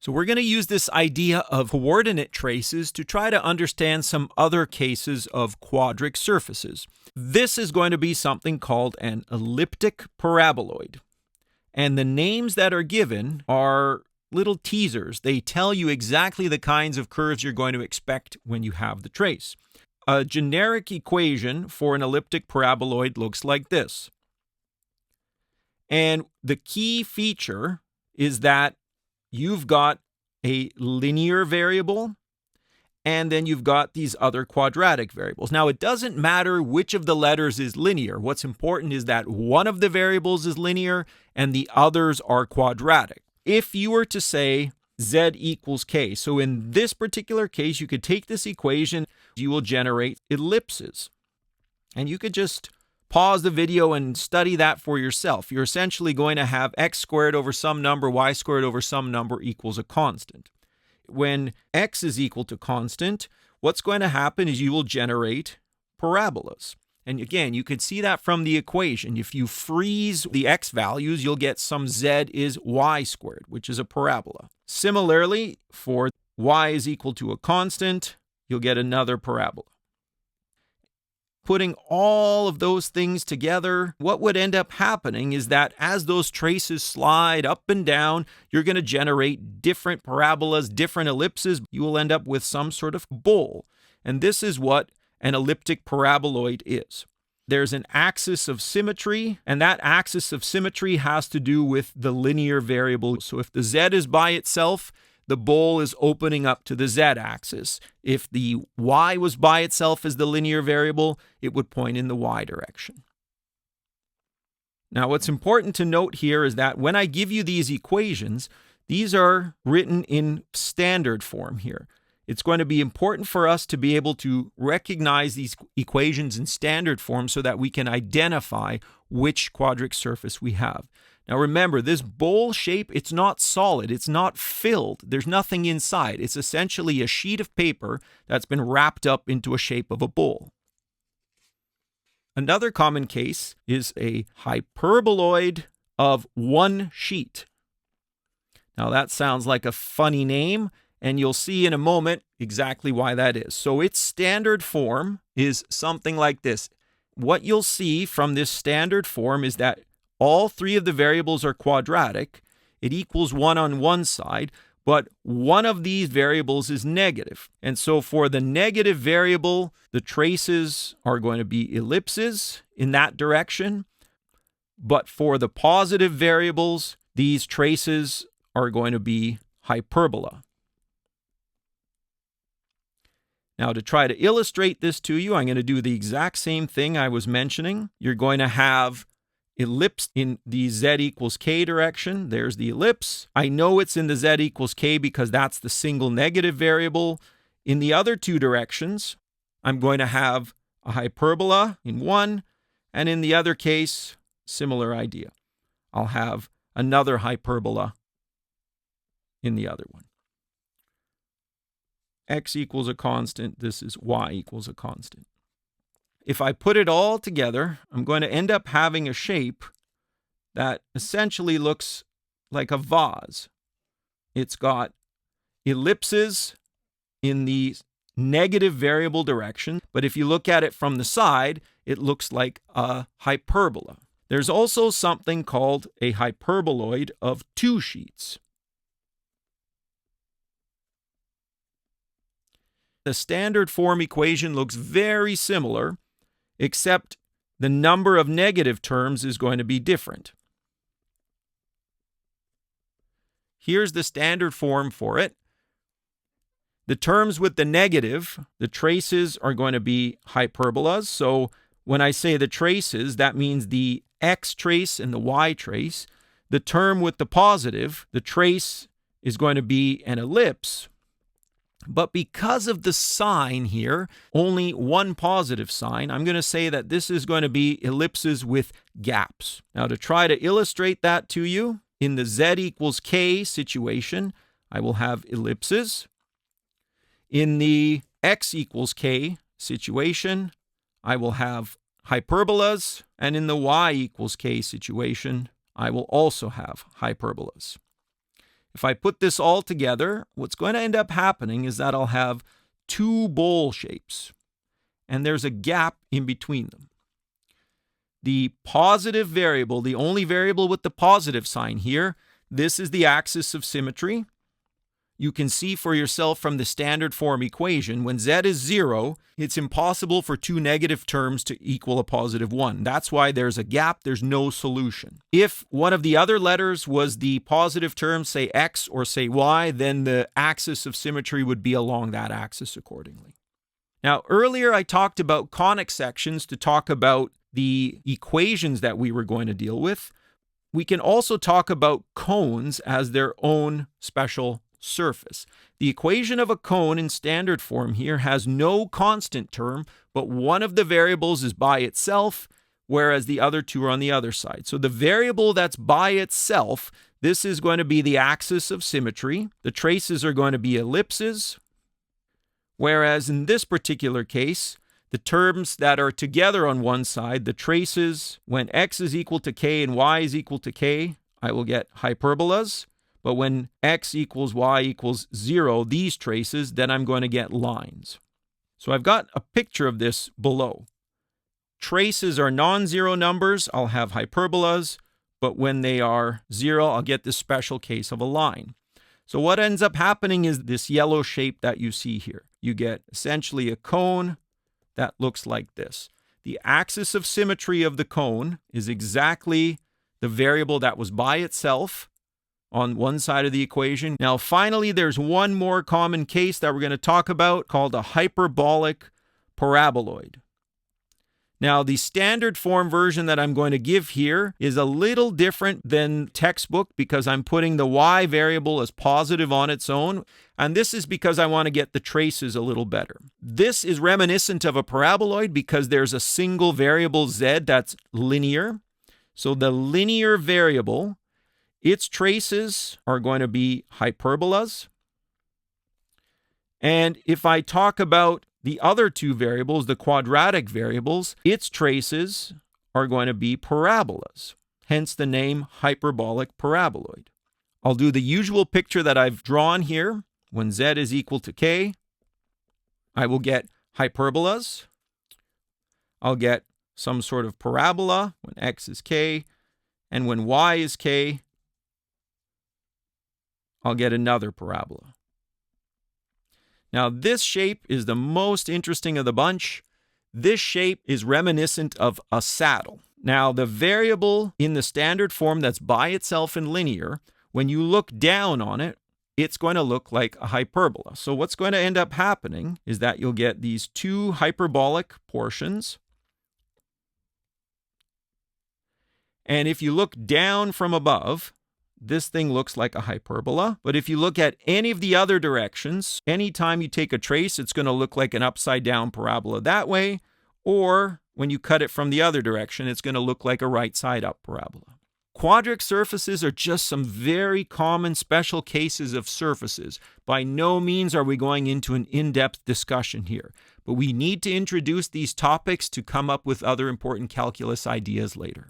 So we're going to use this idea of coordinate traces to try to understand some other cases of quadric surfaces. This is going to be something called an elliptic paraboloid. And the names that are given are little teasers. They tell you exactly the kinds of curves you're going to expect when you have the trace. A generic equation for an elliptic paraboloid looks like this. And the key feature is that you've got a linear variable, and then you've got these other quadratic variables. Now, it doesn't matter which of the letters is linear. What's important is that one of the variables is linear and the others are quadratic. If you were to say z equals k, so in this particular case, you could take this equation, you will generate ellipses. And you could just pause the video and study that for yourself. You're essentially going to have x squared over some number, y squared over some number equals a constant. When x is equal to constant, what's going to happen is you will generate parabolas. And again, you could see that from the equation. If you freeze the x values, you'll get some z is y squared, which is a parabola. Similarly, for y is equal to a constant, you'll get another parabola. Putting all of those things together, what would end up happening is that as those traces slide up and down, you're going to generate different parabolas, different ellipses. You will end up with some sort of bowl. And this is what an elliptic paraboloid is. There's an axis of symmetry, and that axis of symmetry has to do with the linear variable. So if the z is by itself, the bowl is opening up to the z-axis. If the y was by itself as the linear variable, it would point in the y direction. Now, what's important to note here is that when I give you these equations, these are written in standard form here. It's going to be important for us to be able to recognize these equations in standard form so that we can identify which quadric surface we have. Now remember, this bowl shape, it's not solid, it's not filled, there's nothing inside. It's essentially a sheet of paper that's been wrapped up into a shape of a bowl. Another common case is a hyperboloid of one sheet. Now that sounds like a funny name, and you'll see in a moment exactly why that is. So its standard form is something like this. What you'll see from this standard form is that all three of the variables are quadratic. It equals 1 on one side, but one of these variables is negative. And so for the negative variable, the traces are going to be ellipses in that direction. But for the positive variables, these traces are going to be hyperbola. Now, to try to illustrate this to you, I'm going to do the exact same thing I was mentioning. You're going to have ellipse in the z equals k direction. There's the ellipse. I know it's in the z equals k because that's the single negative variable. In the other two directions, I'm going to have a hyperbola in one, and in the other case, similar idea. I'll have another hyperbola in the other one. X equals a constant, this is y equals a constant. If I put it all together, I'm going to end up having a shape that essentially looks like a vase. It's got ellipses in the negative variable direction, but if you look at it from the side, it looks like a hyperbola. There's also something called a hyperboloid of two sheets. The standard form equation looks very similar, except the number of negative terms is going to be different. Here's the standard form for it. The terms with the negative, the traces are going to be hyperbolas. So when I say the traces, that means the x trace and the y trace. The term with the positive, the trace is going to be an ellipse. But because of the sign here, only one positive sign, I'm going to say that this is going to be ellipses with gaps. Now, to try to illustrate that to you, in the z equals k situation, I will have ellipses. In the x equals k situation, I will have hyperbolas. And in the y equals k situation, I will also have hyperbolas. If I put this all together, what's going to end up happening is that I'll have two bowl shapes, and there's a gap in between them. The positive variable, the only variable with the positive sign here, this is the axis of symmetry. You can see for yourself from the standard form equation, when z is 0, it's impossible for two negative terms to equal a positive 1. That's why there's a gap, there's no solution. If one of the other letters was the positive term, say x or say y, then the axis of symmetry would be along that axis accordingly. Now, earlier I talked about conic sections to talk about the equations that we were going to deal with. We can also talk about cones as their own special surface. The equation of a cone in standard form here has no constant term, but one of the variables is by itself, whereas the other two are on the other side. So the variable that's by itself, this is going to be the axis of symmetry. The traces are going to be ellipses, whereas in this particular case, the terms that are together on one side, the traces, when x is equal to k and y is equal to k, I will get hyperbolas. But when x equals y equals 0, these traces, then I'm going to get lines. So I've got a picture of this below. Traces are non-zero numbers, I'll have hyperbolas, but when they are 0, I'll get this special case of a line. So what ends up happening is this yellow shape that you see here. You get essentially a cone that looks like this. The axis of symmetry of the cone is exactly the variable that was by itself on one side of the equation. Now, finally, there's one more common case that we're going to talk about called a hyperbolic paraboloid. Now, the standard form version that I'm going to give here is a little different than textbook because I'm putting the y variable as positive on its own, and this is because I want to get the traces a little better. This is reminiscent of a paraboloid because there's a single variable z that's linear. So the linear variable, its traces are going to be hyperbolas. And if I talk about the other two variables, the quadratic variables, its traces are going to be parabolas, hence the name hyperbolic paraboloid. I'll do the usual picture that I've drawn here. When z is equal to k, I will get hyperbolas. I'll get some sort of parabola when x is k, and when y is k, I'll get another parabola. Now, this shape is the most interesting of the bunch. This shape is reminiscent of a saddle. Now, the variable in the standard form that's by itself and linear, when you look down on it, it's going to look like a hyperbola. So what's going to end up happening is that you'll get these two hyperbolic portions. And if you look down from above, this thing looks like a hyperbola. But if you look at any of the other directions, anytime you take a trace, it's going to look like an upside down parabola that way. Or when you cut it from the other direction, it's going to look like a right side up parabola. Quadric surfaces are just some very common special cases of surfaces. By no means are we going into an in-depth discussion here, but we need to introduce these topics to come up with other important calculus ideas later.